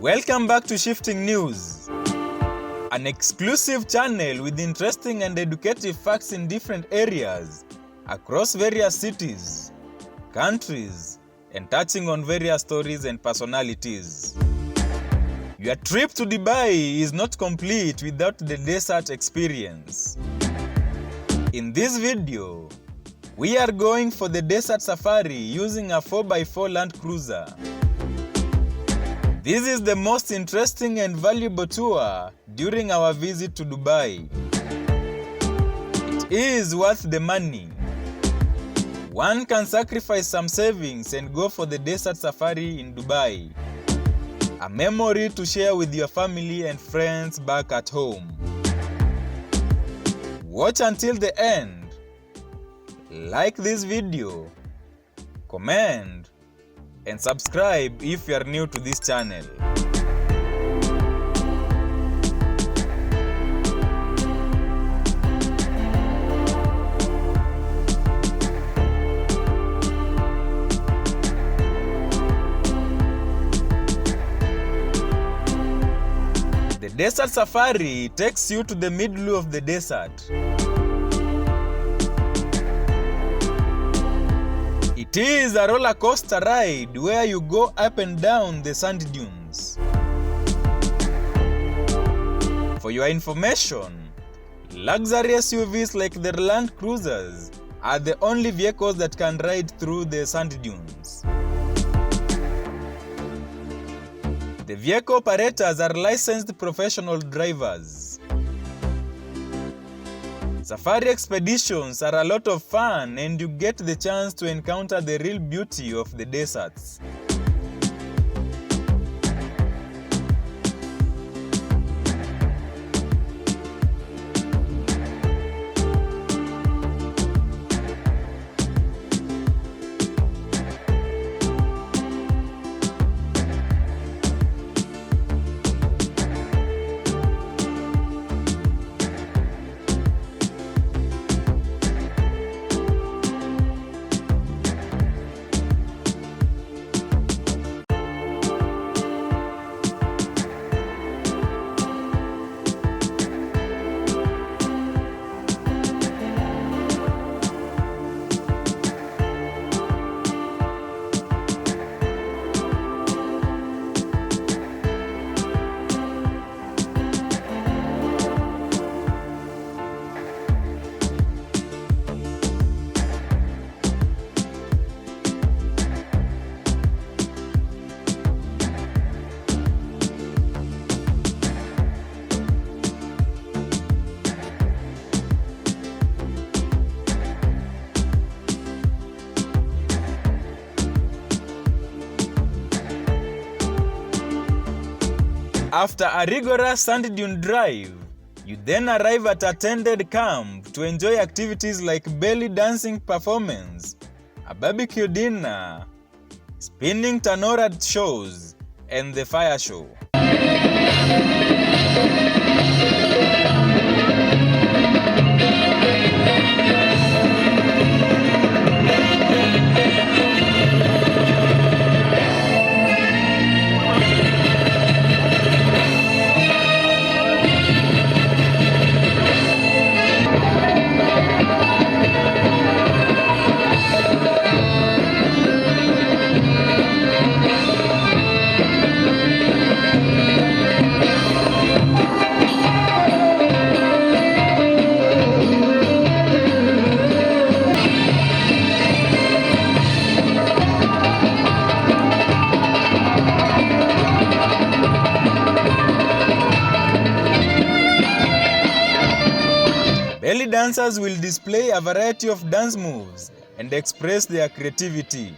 Welcome back to Shifting News, an exclusive channel with interesting and educative facts in different areas across various cities, countries, and touching on various stories and personalities. Your trip to Dubai is not complete without the desert experience. In this video, we are going for the desert safari using a 4x4 Land Cruiser. This is the most interesting and valuable tour during our visit to Dubai. It is worth the money. One can sacrifice some savings and go for the desert safari in Dubai. A memory to share with your family and friends back at home. Watch until the end. Like this video, comment, and subscribe if you are new to this channel. The desert safari takes you to the middle of the desert. It is a roller coaster ride where you go up and down the sand dunes. For your information, luxury SUVs like the Land Cruisers are the only vehicles that can ride through the sand dunes. The vehicle operators are licensed professional drivers. Safari expeditions are a lot of fun and you get the chance to encounter the real beauty of the deserts. After a rigorous sand dune drive, you then arrive at a tended camp to enjoy activities like belly dancing performance, a barbecue dinner, spinning tanora shows, and the fire show. Belly dancers will display a variety of dance moves and express their creativity.